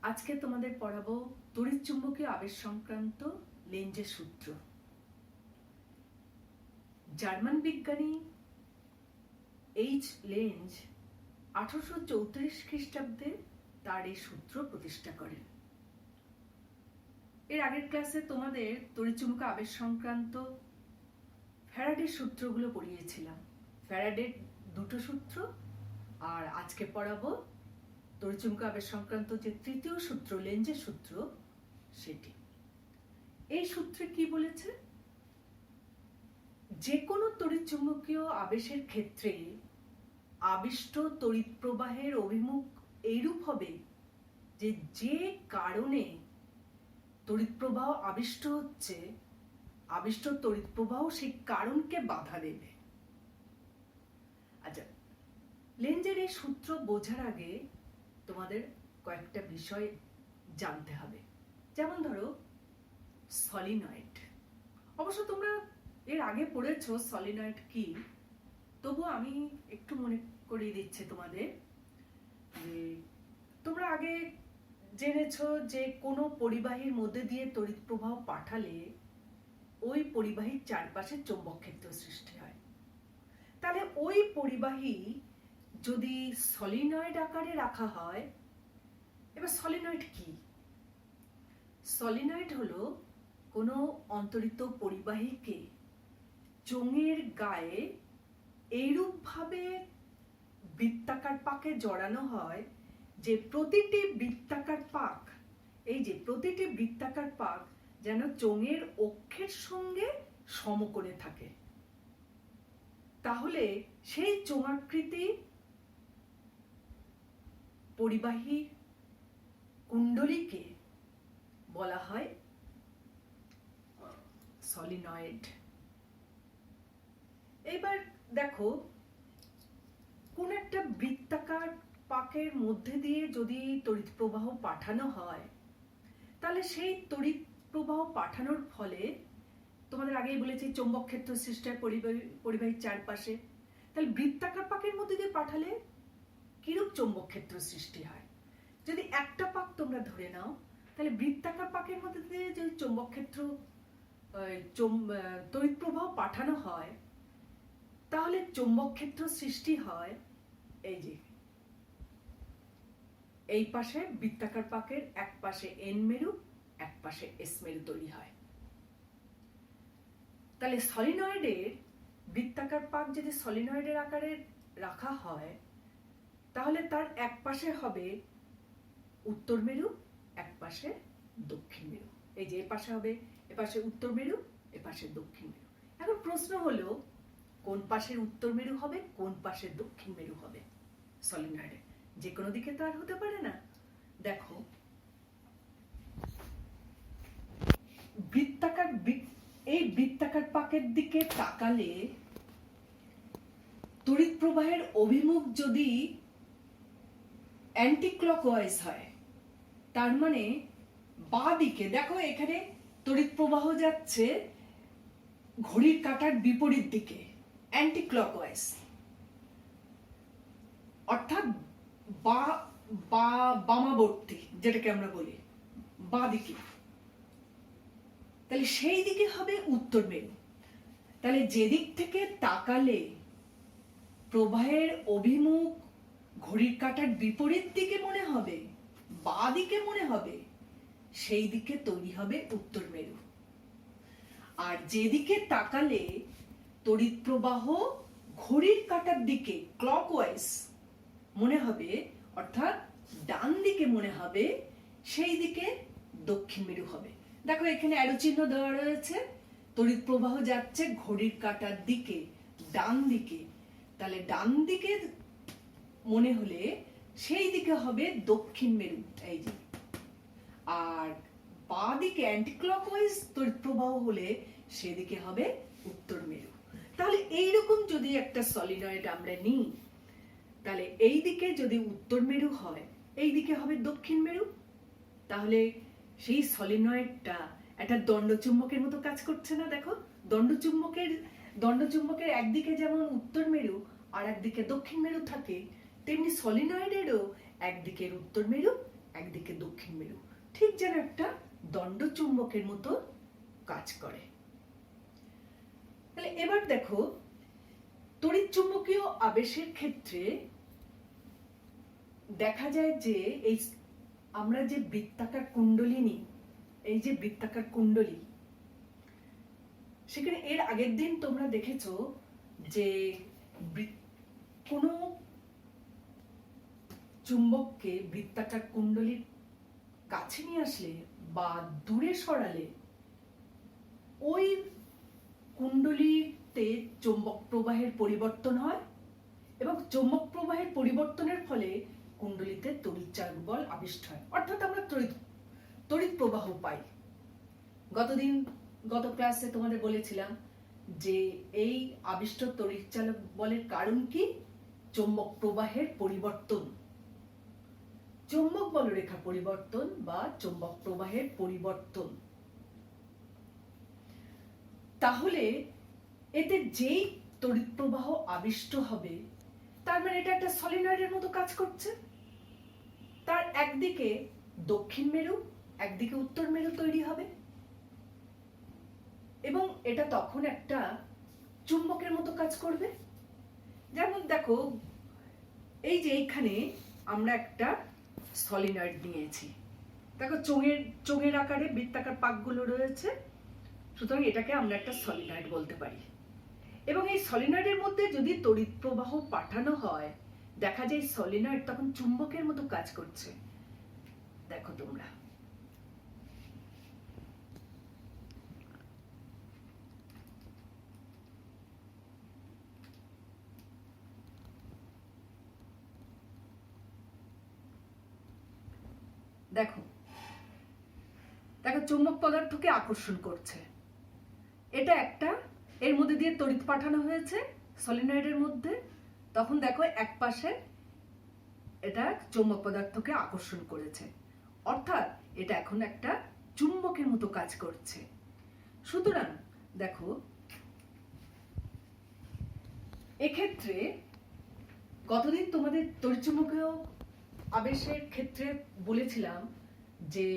আজকে তোমাদের পড়াবো তড়িৎচুম্বকীয় আবেশ সংক্রান্ত লেঞ্জের সূত্র। জার্মান বিজ্ঞানী এইচ লেঞ্জ 1834 খ্রিস্টাব্দে তার এই সূত্র প্রতিষ্ঠা করেন। এর আগের ক্লাসে তোমাদের তড়িৎচুম্বকীয় আবেশ সংক্রান্ত ফ্যারাডের সূত্রগুলো পড়িয়েছিলাম। ফ্যারাডের দুটো সূত্র, আর আজকে পড়াবো তড়িৎচুম্বকীয় আবেশ সংক্রান্ত যে তৃতীয় সূত্র, লেঞ্জের সূত্র, সেটি। এই সূত্রে কি বলেছে? যে কোনো তড়িৎচুম্বকীয় আবেশের ক্ষেত্রে আবিষ্ট তড়িৎ প্রবাহের অভিমুখ এইরূপ হবে যে যে কারণে তড়িৎ প্রবাহ আবিষ্ট হচ্ছে, আবিষ্ট তড়িৎ প্রবাহ সেই কারণকে বাধা দেবে। আচ্ছা, লেঞ্জের এই সূত্র বোঝার আগে তোমাদের কয়েকটা বিষয় জানতে হবে। যেমন ধরো সলিনয়েড। অবশ্য তোমরা এর আগে পড়েছো সলিনয়েড কি, তবু আমি একটু মনে করিয়ে দিচ্ছি তোমাদের যে তোমরা আগে জেনেছো যে কোনো পরিবাহীর মধ্যে দিয়ে তড়িৎ প্রবাহ পাঠালে ওই পরিবাহীর চারপাশে চৌম্বক ক্ষেত্র সৃষ্টি হয়। তাহলে ওই পরিবাহী যদি সলিনয়েড আকারে রাখা হয়, এবার সলিনয়েড কি? সলিনয়েড হলো কোনো অন্তরিত পরিবাহীকে চোঙের গায়ে এইরূপ ভাবে বৃত্তাকার পাকে জড়ানো হয় যে প্রতিটি বৃত্তাকার পাক, এই যে প্রতিটি বৃত্তাকার পাক যেন চোঙের অক্ষের সঙ্গে সমকোণে থাকে। তাহলে সেই চোঙাকৃতি পরিবাহী কুণ্ডলীকে বলা হয় সলিনয়েড। এবার দেখো, কোন একটা বৃত্তাকার পাকের মধ্যে দিয়ে যদি তড়িৎ প্রবাহ পাঠানো হয়, তাহলে সেই তড়িৎ প্রবাহ পাঠানোর ফলে তোমাদের আগেই বলেছি চৌম্বক ক্ষেত্র সৃষ্টি হয় পরিবাহীর চারপাশে। তাহলে বৃত্তাকার পাকের মধ্যে দিয়ে পাঠালে কিরূপ চৌম্বক ক্ষেত্র সৃষ্টি হয়? যদি একটা পাক তোমরা ধরে নাও, তাহলে বৃত্তাকার পাকের মধ্যে দিয়ে যদি চৌম্বক ক্ষেত্র তড়িৎ প্রবাহ পাঠানো হয়, তাহলে চৌম্বক ক্ষেত্র সৃষ্টি হয় এই যে এই পাশে বৃত্তাকার পাকের এক পাশে এন মেরু, এক পাশে এস মেরু তৈরি হয়। তাহলে সলিনয়েডের বৃত্তাকার পাক যদি সলিনয়েডের আকারে রাখা হয়, তাহলে তার এক পাশে হবে উত্তর মেরু, এক পাশে দক্ষিণ মেরু। এই যে এ পাশে হবে, এ পাশে উত্তর মেরু, এ পাশে দক্ষিণ মেরু। এখন প্রশ্ন হলো, কোন পাশের উত্তর মেরু হবে, কোন পাশের দক্ষিণ মেরু হবে? সলিনয়েডে যে কোনো দিকে তো আর হতে পারে না। দেখো, এই বৃত্তাকার পাকের দিকে তাকালে তড়িৎ প্রবাহের অভিমুখ যদি অ্যান্টি ক্লকওয়াইজ হয়, তার মানে বাঁ দিকে, দেখো এখানে তড়িৎ প্রবাহ যাচ্ছে ঘড়ির কাঁটার বিপরীত দিকে, অ্যান্টি ক্লকওয়াইজ, অর্থাৎ বামাবর্তী, যেটাকে আমরা বলি বাঁ দিকে। তাহলে সেই দিকে হবে উত্তর মেরু। তাহলে যেদিক থেকে তাকালে প্রবাহের অভিমুখ ঘড়ির কাঁটার বিপরীত দিকে মনে হবে, বাঁ দিকে মনে হবে, সেই দিকে তৈরি হবে উত্তর মেরু। আর যেদিকে তাকালে তড়িৎ প্রবাহ ঘড়ির কাঁটার দিকে ক্লকওয়াইজ মনে হবে, অর্থাৎ ডান দিকে মনে হবে, সেই দিকে দক্ষিণ মেরু হবে। দেখো এখানে অ্যারো চিহ্ন দেওয়া রয়েছে, তড়িৎ প্রবাহ যাচ্ছে ঘড়ির কাঁটার দিকে, ডান দিকে। তাহলে ডান দিকে মনে হলে সেই দিকে হবে দক্ষিণ মেরু, এই যে। আর বাঁ দিকে অ্যান্টি ক্লকওয়াইজ তড়িৎ প্রবাহ হলে সেদিকে হবে উত্তর মেরু। তাহলে এইরকম যদি একটা সলিনয়েড আমরা নিই, তাহলে এই দিকে যদি উত্তর মেরু হয়, এই দিকে হবে দক্ষিণ মেরু। তাহলে সেই সলিনয়েডটা একটা দণ্ডচুম্বকের মতো কাজ করছে না? দেখো, দণ্ডচুম্বকের একদিকে যেমন উত্তর মেরু আর একদিকে দক্ষিণ মেরু থাকে, তেমনি সলিনয়েডেরও একদিকের উত্তর মেরু, একদিকে দক্ষিণ মেরু, ঠিক যেন একটা দণ্ড চুম্বকের মতো কাজ করে। তাহলে এবার দেখো, তড়িৎ চুম্বকীয় আবেশের ক্ষেত্রে দেখা যায় যে এই আমরা যে বৃত্তাকার কুণ্ডলী নিই, এই যে বৃত্তাকার কুণ্ডলী, সেখানে এর আগের দিন তোমরা দেখেছো যে কোনো চুম্বককে বৃত্তাকার কুণ্ডলীর কাছে নিয়ে আসলে বা দূরে সরালে ওই কুণ্ডলীতে চৌম্বক প্রবাহের পরিবর্তন হয় এবং চৌম্বক প্রবাহের পরিবর্তনের ফলে কুণ্ডলীতে তড়িৎচালক বল আবিষ্ট হয়, অর্থাৎ আমরা তড়িৎ প্রবাহ পাই। গত ক্লাসে তোমাদের বলেছিলাম যে এই আবিষ্ট তড়িৎচালক বলের কারণ কি? চৌম্বক প্রবাহের পরিবর্তন, চৌম্বক বলরেখা পরিবর্তন বা চৌম্বক প্রবাহের পরিবর্তন। তাহলে এতে যেই তড়িৎ প্রবাহ আবিষ্ট হবে, তার মানে এটা একটা সলিনয়েডের মতো কাজ করছে। তার একদিকে দক্ষিণ মেরু, একদিকে উত্তর মেরু তৈরি হবে এবং এটা তখন একটা চুম্বকের মতো কাজ করবে। যেমন দেখো, এই যে এইখানে আমরা একটা সলিনয়েড নিয়েছি, দেখো চোঙের আকারে বৃত্তাকার পাকগুলো রয়েছে, সুতরাং এটাকে আমরা একটা সলিনয়েড বলতে পারি। এবং এই সলিনয়েডের মধ্যে যদি তড়িৎ প্রবাহ পাঠানো হয়, দেখা যায় সলিনয়েড তখন চুম্বকের মতো কাজ করছে। দেখো তোমরা, দেখো দেখো চুম্বক পদার্থকে আকর্ষণ করছে। এটা একটা, এর মধ্যে দিয়ে তড়িৎ পাঠানো হয়েছে সলিনয়েডের মধ্যে, তখন দেখো এক পাশে এটা চুম্বক পদার্থকে আকর্ষণ করেছে, অর্থাৎ এটা এখন একটা চুম্বকের মতো কাজ করছে। সুতরাং দেখো, এক্ষেত্রে গতদিন তোমাদের তড়িৎচুম্বকীয় আবেশের ক্ষেত্রে বলেছিলাম যে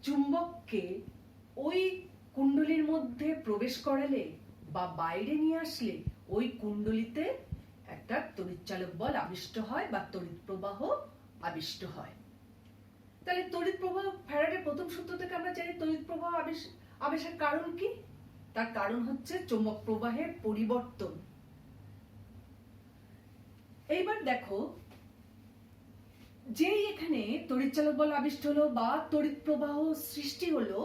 চুম্বককে ওই কুণ্ডলীর মধ্যে প্রবেশ করালে বা বাইরে নিয়ে আসলে ওই কুণ্ডলীতে একটা তড়িৎচালক বল আবিষ্ট হয় বা তড়িৎ প্রবাহ আবিষ্ট হয়। তাহলে তড়িৎ প্রবাহ, ফ্যারাডের প্রথম সূত্র থেকে আমরা জানি তড়িৎ প্রবাহ আবেশের কারণ কি? তার কারণ হচ্ছে চৌম্বক প্রবাহের পরিবর্তন। এইবার দেখো, যেই এখানে তড়িৎচালক বল আবিষ্ট হলো বা তড়িৎ প্রবাহ সৃষ্টি হলো,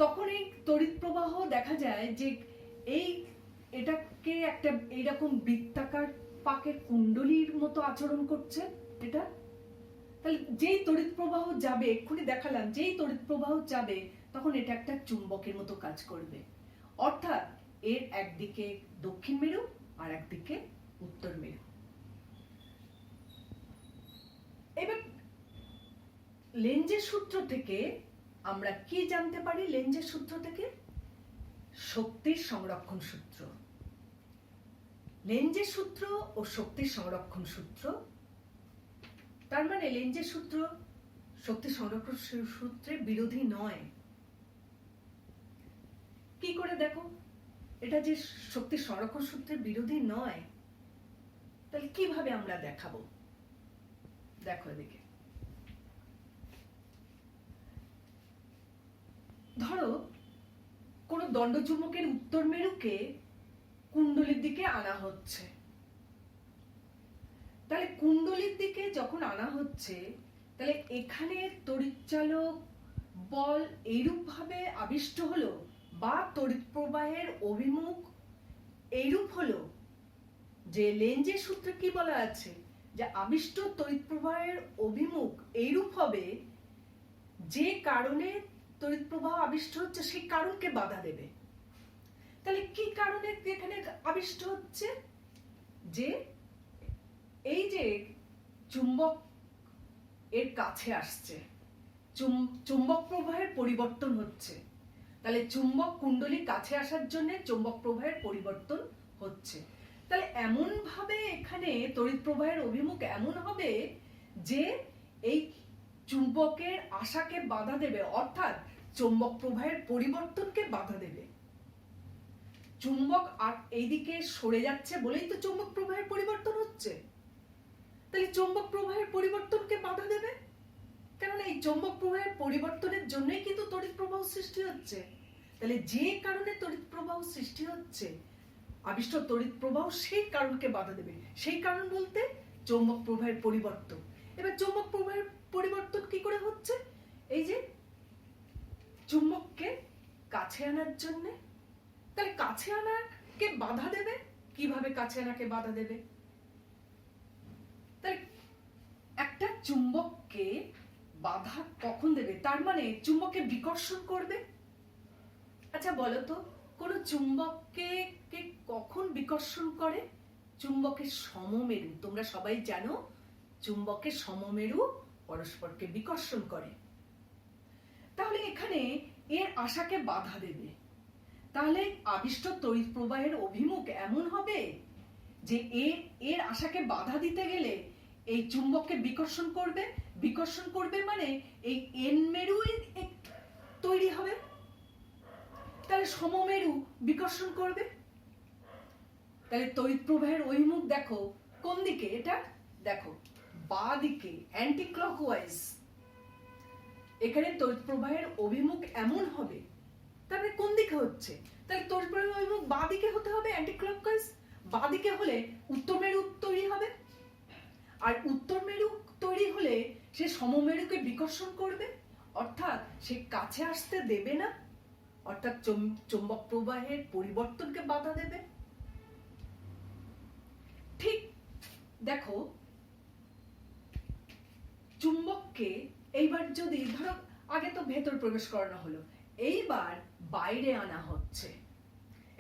তখন এই তড়িৎ প্রবাহ দেখা যায় যে এটাকে একটা এইরকম বৃত্তাকার পাকের কুণ্ডলীর মতো আচরণ করছে এটা। তাহলে যেই তড়িৎ প্রবাহ যাবে, এক্ষুনি দেখালাম, যেই তড়িৎ প্রবাহ যাবে তখন এটা একটা চুম্বকের মতো কাজ করবে, অর্থাৎ এর একদিকে দক্ষিণ মেরু আর একদিকে উত্তর মেরু। এবার লেঞ্জের সূত্র থেকে আমরা কি জানতে পারি? লেঞ্জের সূত্র থেকে শক্তির সংরক্ষণ সূত্র, লেঞ্জের সূত্র ও শক্তির সংরক্ষণ সূত্র। তার মানে লেঞ্জের সূত্র শক্তি সংরক্ষণ সূত্রের বিরোধী নয়। কি করে দেখো, এটা যে শক্তি সংরক্ষণ সূত্রের বিরোধী নয়, তাহলে কিভাবে আমরা দেখাবো? দেখো এদিকে, ধরো কোন দণ্ডচুম্বকের উত্তর মেরুকে কুণ্ডলীর দিকে আনা হচ্ছে। তাহলে কুণ্ডলীর দিকে যখন আনা হচ্ছে, তাহলে এখানে তড়িৎচালক বল এইরূপ ভাবে আবিষ্ট হলো বা তড়িৎ প্রবাহের অভিমুখ এইরূপ হলো যে লেঞ্জের সূত্রে কি বলা আছে, যে আবিষ্ট তড়িৎ প্রবাহের অভিমুখ এইরূপ হবে যে কারণে তড়িৎ প্রবাহ আবিষ্ট হচ্ছে সেই কারণকে বাধা দেবে। তাহলে কি কারণে এখানে আবিষ্ট হচ্ছে? যে এই যে চুম্বক এর কাছে আসছে, চুম্বক প্রবাহের পরিবর্তন হচ্ছে, তাহলে চুম্বক কুণ্ডলীর কাছে আসার জন্য চুম্বক প্রবাহের পরিবর্তন হচ্ছে। তাহলে এমন ভাবে এখানে তড়িৎ প্রবাহের অভিমুখ এমন হবে যে এই চুম্বকের আশাকে বাধা দেবে, অর্থাৎ চৌম্বক প্রবাহের পরিবর্তনকে বাধা দেবে। চুম্বক আর এইদিকে সরে যাচ্ছে বলেই তো চৌম্বক প্রবাহের পরিবর্তন হচ্ছে। তাহলে চৌম্বক প্রবাহের পরিবর্তনকে বাধা দেবে, কেননা এই চৌম্বক প্রবাহের পরিবর্তনের জন্যই কিন্তু তড়িৎ প্রবাহ সৃষ্টি হচ্ছে। তাহলে যে কারণে তড়িৎ প্রবাহ সৃষ্টি হচ্ছে, আবিষ্ট তড়িৎ প্রবাহ সেই কারণকে বাধা দেবে। সেই কারণ বলতে চৌম্বক প্রবাহের পরিবর্তন। এবার চৌম্বক প্রবাহের পরিবর্তন কি করে হচ্ছে? এই যে চুম্বককে কাছে আনার জন্য, তাহলে কাছে আনাকে বাধা দেবে কিভাবে? কাছে আনাকে বাধা দেবে, তাহলে একটা চুম্বককে বাধা কখন দেবে? তার মানে চুম্বককে বিকর্ষণ করবে। আচ্ছা বলো তো, কোন চুম্বককে কখন বিকর্ষণ করে? চুম্বকের সমমেরু, তোমরা সবাই জানো চুম্বকের সমমেরু পরস্পরকে বিকর্ষণ করে। তাহলে এখানে এর আশাকে বাধা দেবে। তাহলে আবিষ্ট তড়িৎ প্রবাহের অভিমুখ এমন হবে যে এর আশাকে বাধা দিতে গেলে এই চুম্বককে বিকর্ষণ করবে। বিকর্ষণ করবে মানে এই এন মেরু তৈরি হবে, তাহলে সমমেরু বিকর্ষণ করবে। তাহলে তড়িৎ প্রবাহের অভিমুখ দেখো কোন দিকে, এটা দেখো বাঁ দিকে, অ্যান্টি ক্লকওয়াইজ। এখানে তড়িৎ প্রবাহের অভিমুখ এমন হবে, তারপরে কোন দিকে হচ্ছে? তাহলে তড়িৎ প্রবাহের অভিমুখ বাঁ দিকে হতে হবে, অ্যান্টি ক্লকওয়াইজ। বাঁ দিকে হলে উত্তর মেরু তৈরি হবে, আর উত্তর মেরু তৈরি হলে সে সমমেরুকে বিকর্ষণ করবে, অর্থাৎ সে কাছে আসতে দেবে না, অর্থাৎ চৌম্বক প্রবাহের পরিবর্তনকে বাধা দেবে। ঠিক দেখো, চুম্বককে এইবার যদি ধরো আগে তো ভেতর প্রবেশ করানো হলো, এইবার বাইরে আনা হচ্ছে।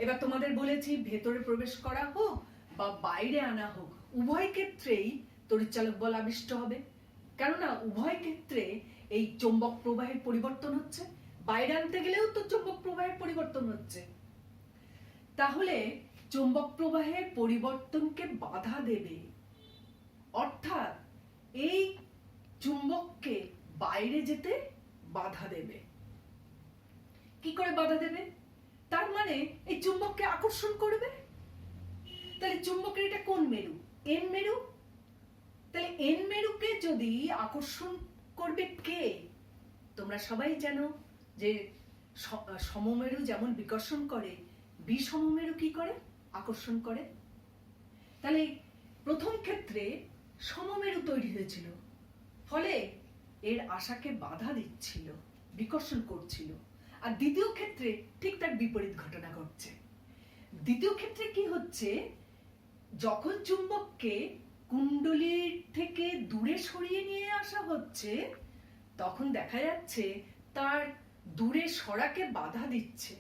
এবার তোমাদের বলেছি ভেতরে প্রবেশ করা হোক বা বাইরে আনা হোক, উভয় ক্ষেত্রেই তড়িৎচালক বল আবিষ্ট হবে, কেননা উভয় ক্ষেত্রে এই চৌম্বক প্রবাহের পরিবর্তন হচ্ছে। বাইরে আনতে গেলেও তো চৌম্বক প্রবাহের পরিবর্তন হচ্ছে। তাহলে চৌম্বক প্রবাহের পরিবর্তনকে বাধা দেবে, অর্থাৎ এই চুম্বককে বাইরে যেতে বাধা দেবে। কি করে বাধা দেবে? তার মানে এই চুম্বককে আকর্ষণ করবে। তাহলে চুম্বকের এটা কোন মেরু? এন মেরু। তাহলে এন মেরুকে যদি আকর্ষণ করবে কে? তোমরা সবাই জানো যে সমমেরু যেমন বিকর্ষণ করে, বিষমমেরু কি করে? আকর্ষণ করে। তাহলে প্রথম ক্ষেত্রে সমমেরু তৈরি হয়েছিল, ফলে এর আশাকে বাধা দিচ্ছিল, বিকর্ষণ করছিল। আর দ্বিতীয় ক্ষেত্রে ঠিক তার বিপরীত ঘটনা ঘটছে। দ্বিতীয় ক্ষেত্রে কি হচ্ছে? যখন চুম্বককে কুণ্ডলীর থেকে দূরে সরিয়ে নিয়ে আসা হচ্ছে, তখন দেখা যাচ্ছে তার দূরে সরাকে বাধা দিচ্ছে,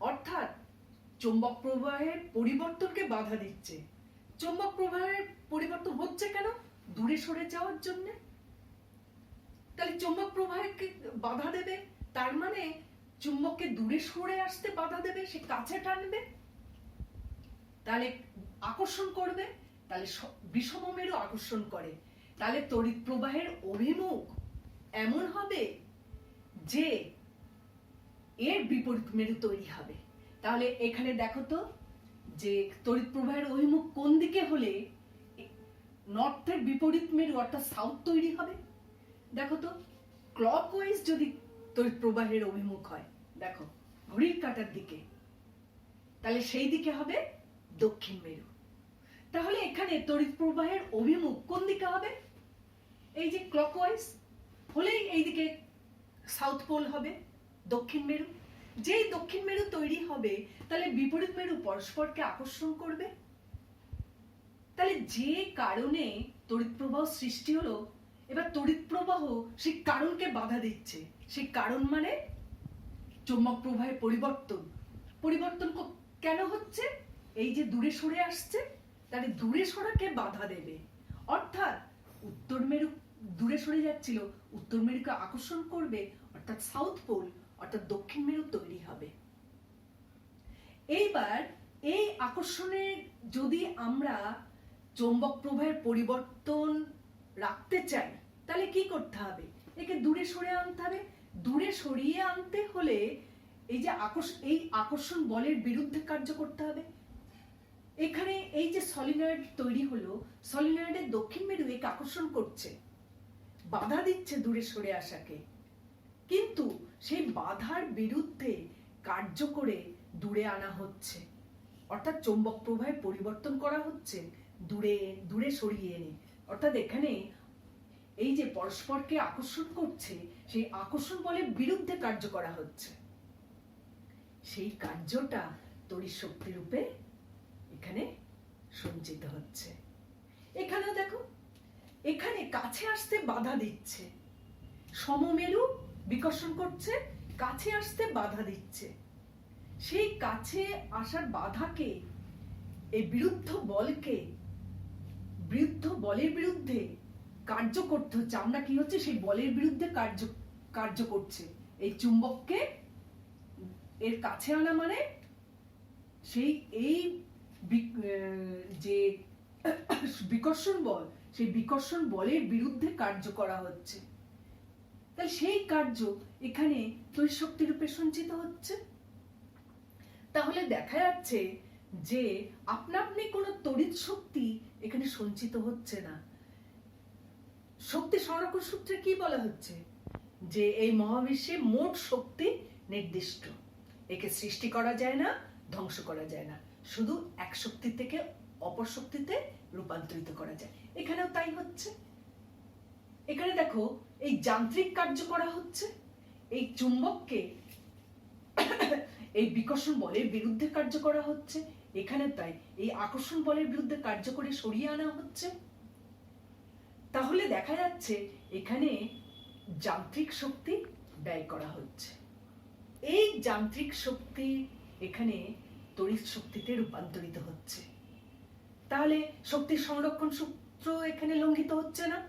অর্থাৎ চৌম্বক প্রবাহের পরিবর্তনকে বাধা দিচ্ছে। চৌম্বক প্রবাহের পরিবর্তন হচ্ছে কেন? দূরে সরে যাওয়ার জন্য। তাহলে চৌম্বক প্রবাহকে বাধা দেবে, তার মানে চুম্বককে দূরে সরে আসতে বাধা দেবে, সে কাছে টানবে, তাহলে আকর্ষণ করবে। তাহলে বিষমমেরু আকর্ষণ করে, তাহলে তড়িৎ প্রবাহের অভিমুখ এমন হবে যে এর বিপরীত মেরু তৈরি হবে। তাহলে এখানে দেখো তো যে তড়িৎ প্রবাহের অভিমুখ কোন দিকে হলে নর্থের বিপরীত মেরু অর্থাৎ সাউথ তৈরি হবে। দেখো তো, ক্লকওয়াইজ যদি তড়িৎ প্রবাহের অভিমুখ হয়, দেখো ঘড়ির কাঁটার দিকে, তাহলে সেই দিকে হবে দক্ষিণ মেরু। তাহলে এখানে তড়িৎ প্রবাহের অভিমুখ কোন দিকে হবে? এই যে ক্লকওয়াইজ হলেই এইদিকে সাউথ পোল হবে, দক্ষিণ মেরু। যেই দক্ষিণ মেরু তৈরি হবে, তাহলে বিপরীত মেরু পরস্পরকে আকর্ষণ করবে। তাহলে যে কারণে তড়িৎ প্রবাহ সৃষ্টি হলো, এবার তড়িৎ প্রবাহ সেই কারণকে বাধা দিচ্ছে। সেই কারণ মানে চৌম্বক প্রবাহের পরিবর্তন। পরিবর্তন কেন হচ্ছে? এই যে দূরে সরে আসছে, তাহলে দূরে সরাকে বাধা দেবে, অর্থাৎ উত্তর মেরু দূরে সরে যাচ্ছিল, উত্তর মেরুকে আকর্ষণ করবে, অর্থাৎ সাউথ পোল অর্থাৎ দক্ষিণ মেরু তৈরি হবে। এইবার এই আকর্ষণে যদি আমরা চৌম্বক প্রবাহের পরিবর্তন রাখতে চাই তাহলে কি করতে হবে? একে দূরে সরে আনতে হবে। দূরে সরিয়ে আনতে হলে এই যে আকর্ষণ বলের বিরুদ্ধে কার্য করতে হবে। এখানে এই যে সলিনয়েড তৈরি হলো, সলিনয়েডের দক্ষিণ মেরু একে আকর্ষণ করছে, বাধা দিচ্ছে দূরে সরে আসাকে, কিন্তু সেই বাধার বিরুদ্ধে কার্য করে দূরে আনা হচ্ছে, অর্থাৎ চৌম্বক প্রবাহে পরিবর্তন করা হচ্ছে দূরে দূরে সরিয়ে এনে। অর্থাৎ এখানে এই যে পরস্পরকে আকর্ষণ করছে, সেই আকর্ষণ বলের বিরুদ্ধে কার্য করা হচ্ছে, সেই কার্যটা তড়িৎ শক্তি রূপে এখানে সঞ্চিত হচ্ছে। এখানেও দেখো, এখানে কাছে আসতে বাধা দিচ্ছে, সমমেরু বিকর্ষণ করছে, কাছে আসতে বাধা দিচ্ছে। সেই কাছে আসার বাধাকে, এই বিরুদ্ধ বলের বিরুদ্ধে কার্য করতে হচ্ছে। আমরা কি হচ্ছে, সেই বলের বিরুদ্ধে কার্য করছে। এই চুম্বককে এর কাছে আনা মানে সেই এই যে বিকর্ষণ বল, সেই বিকর্ষণ বলের বিরুদ্ধে কার্য করা হচ্ছে। তাহলে সেই কার্য এখানে তড়িৎ শক্তি রূপে সঞ্চিত হচ্ছে। তাহলে দেখা যাচ্ছে যে আপনা আপনি কোনো তড়িৎ শক্তি এখানে সঞ্চিত হচ্ছে না। শক্তি সংরক্ষণ সূত্রে কি বলা হচ্ছে? যে এই মহাবিশ্বে মোট শক্তি নির্দিষ্ট, একে সৃষ্টি করা যায় না, ধ্বংস করা যায় না, শুধু এক শক্তি থেকে অপর শক্তিতে রূপান্তরিত করা যায়। এখানেও তাই হচ্ছে। এখানে দেখো, এই যান্ত্রিক কার্য করা হচ্ছে, এই চুম্বককে এই বিকর্ষণ বলের বিরুদ্ধে কার্য করা হচ্ছে। এখানে তাই এই আকর্ষণ বলের বিরুদ্ধে কার্য করে সরিয়ে আনা হচ্ছে। তাহলে দেখা যাচ্ছে এখানে যান্ত্রিক শক্তি ব্যয় করা হচ্ছে। এই যান্ত্রিক শক্তি এখানে তড়িৎ শক্তিতে রূপান্তরিত হচ্ছে। তাহলে শক্তির সংরক্ষণ সূত্র এখানে লঙ্ঘিত হচ্ছে না।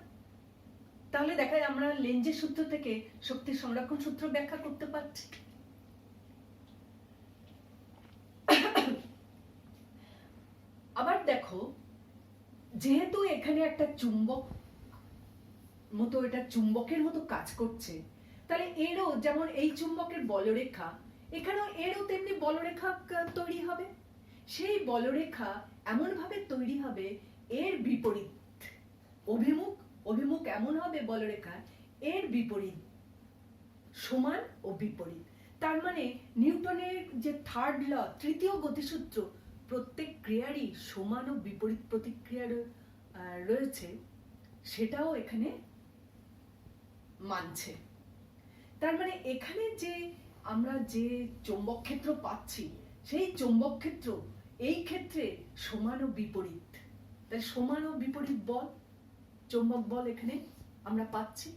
তাহলে দেখা যায় আমরা লেঞ্জের সূত্র থেকে শক্তির সংরক্ষণ সূত্র ব্যাখ্যা করতে পারছি। আবার দেখো, যেহেতু এখানে একটা চুম্বকের মতো কাজ করছে, তাহলে এরও যেমন এই চুম্বকের বলরেখা, এখানেও এরও তেমনি বলরেখা তৈরি হবে। সেই বলরেখা এমন ভাবে তৈরি হবে, এর বিপরীত অভিমুখ এমন হবে বলরেখা, এর বিপরীত, সমান ও বিপরীত। তার মানে নিউটনের যে থার্ড ল, তৃতীয় গতিসূত্র, প্রত্যেক ক্রিয়ারই সমান ও বিপরীত প্রতিক্রিয়া রয়েছে, সেটাও এখানে মানছে। তার মানে এখানে যে আমরা যে চৌম্বক ক্ষেত্র পাচ্ছি, সেই চৌম্বক ক্ষেত্র এই ক্ষেত্রে সমান ও বিপরীত। তাই সমান ও বিপরীত বল, চৌম্বক বল এখানে আমরা পাচ্ছি।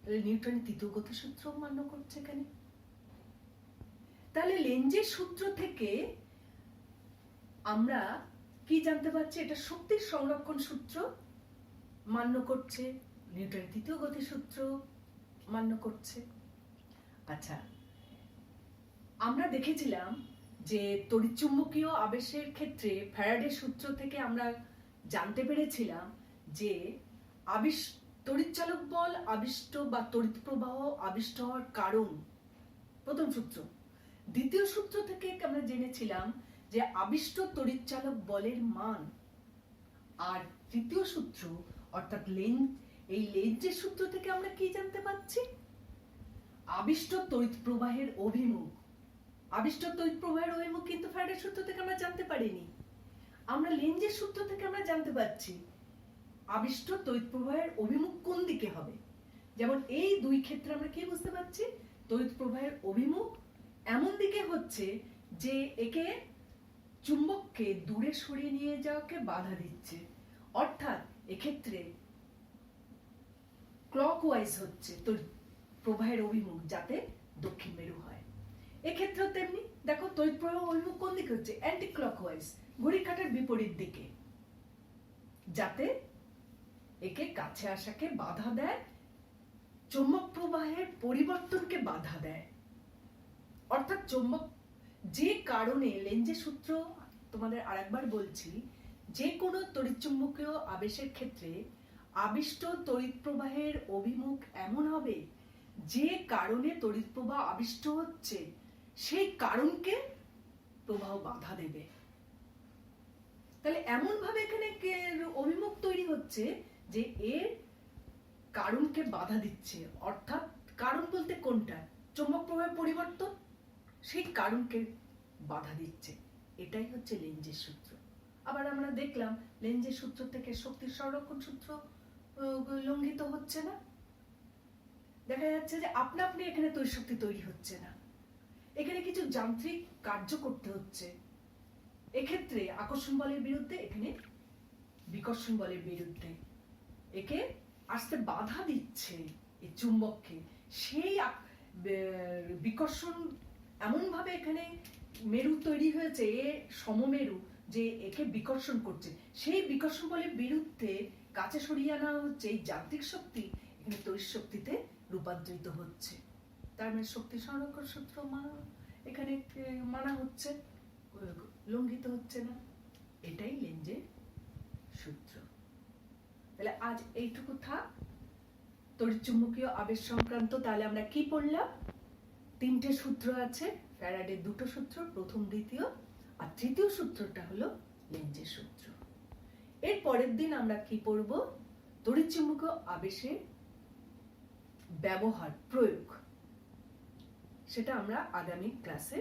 তাহলে নিউটনের তৃতীয় গতিসূত্র মান্য করছে এখানে। তাহলে লেঞ্জের সূত্র থেকে আমরা কি জানতে পারছি? এটা শক্তির সংরক্ষণ সূত্র মান্য করছে, নিউটনের তৃতীয় গতিসূত্র মান্য করছে। আচ্ছা, আমরা দেখেছিলাম যে তড়িৎচুম্বকীয় আবেশের ক্ষেত্রে ফ্যারাডের সূত্র থেকে আমরা জানতে পেরেছিলাম যে তড়িৎচালক বল আবিষ্ট বা তড়িৎ প্রবাহ আবিষ্ট হওয়ার কারণ, প্রথম সূত্র। দ্বিতীয় সূত্র থেকে আমরা জেনেছিলাম যে আবিষ্ট তড়িৎচালক বলের মান। আর তৃতীয় সূত্র অর্থাৎ এই লেঞ্জের সূত্র থেকে আমরা কি জানতে পাচ্ছি? আবিষ্ট তড়িৎ প্রবাহের অভিমুখ। আবিষ্ট তড়িৎ প্রবাহের অভিমুখ কিন্তু ফ্যারাডের সূত্র থেকে আমরা জানতে পারিনি। আমরা লেঞ্জের সূত্র থেকে আমরা জানতে পারছি আবিষ্ট তড়িৎ প্রবাহের অভিমুখ কোন দিকে হবে। যেমন এই দুই ক্ষেত্রে আমরা কি বুঝতে পারছি? তড়িৎ প্রবাহের অভিমুখ এমন দিকে হচ্ছে যে একে চুম্বককে দূরে সরিয়ে নিয়ে যাওয়াকে বাধা দিচ্ছে। অর্থাৎ এক্ষেত্রে ক্লকওয়াইজ হচ্ছে তড়িৎ প্রবাহের অভিমুখ, যাতে দক্ষিণ মেরু হয়। এক্ষেত্রেও তেমনি দেখো, তড়িৎ প্রবাহ অভিমুখ কোন দিকে হচ্ছে? অ্যান্টি ক্লকওয়াইজ, ঘড়ির কাঁটার বিপরীত দিকে, যাতে একে কাছে আসাকে বাধা দেয়, চৌম্বক প্রবাহের পরিবর্তনকে বাধা দেয়। অর্থাৎ চৌম্বক, যে কারণে লেঞ্জের সূত্র তোমাদের আরেকবার বলছি, যে কোনো তড়িৎচুম্বকীয় আবেশের ক্ষেত্রে আবিষ্ট তড়িৎ প্রবাহের অভিমুখ এমন হবে যে কারণে তড়িৎ প্রবাহ আবিষ্ট হচ্ছে সেই কারণকে প্রবাহ বাধা দেবে। তাহলে এমন ভাবে এখানে অভিমুখ তৈরি হচ্ছে যে এর কারণকে বাধা দিচ্ছে, অর্থাৎ কারণ বলতে কোনটা? চৌম্বক প্রবাহের পরিবর্তন, সেই কারণকে বাধা দিচ্ছে। এটাই হচ্ছে লেঞ্জের সূত্র। আবার আমরা দেখলাম লেঞ্জের সূত্র থেকে শক্তির সংরক্ষণ সূত্র লঙ্ঘিত হচ্ছে না। দেখা যাচ্ছে যে আপনা আপনি এখানে তড়িৎ শক্তি তৈরি হচ্ছে না, এখানে কিছু যান্ত্রিক কার্য করতে হচ্ছে। এক্ষেত্রে আকর্ষণ বলের বিরুদ্ধে, এখানে বিকর্ষণ বলের বিরুদ্ধে একে আসতে বাধা দিচ্ছে এই চুম্বককে। সেই বিকর্ষণ এমন ভাবে এখানে মেরু তৈরি হয়েছে, এ সমমেরু, যে একে বিকর্ষণ করছে। সেই বিকর্ষণ বলের বিরুদ্ধে কাছে সরিয়ে আনা হচ্ছে এই যান্ত্রিক শক্তি এখানে তড়িৎ শক্তিতে রূপান্তরিত হচ্ছে। তার মানে শক্তি সংরক্ষণ সূত্র এখানে মানা হচ্ছে, লঙ্ঘিত হচ্ছে না। এটাই লেঞ্জের সূত্র। তাহলে আজ এইটুকু থাক তড়িৎচুম্বকীয় আবেশ সংক্রান্ত। তাহলে আমরা কি পড়লাম? 3টে সূত্র আছে, ফ্যারাডের 2টো সূত্র, প্রথম দ্বিতীয়, আর তৃতীয় সূত্রটা হলো লেঞ্জের সূত্র। এর পরের দিন আমরা কি পড়ব? তড়িৎচুম্বকীয় আবেশের ব্যবহার, প্রয়োগ, সেটা আমরা আগামী ক্লাসে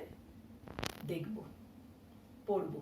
দেখব, পড়ব।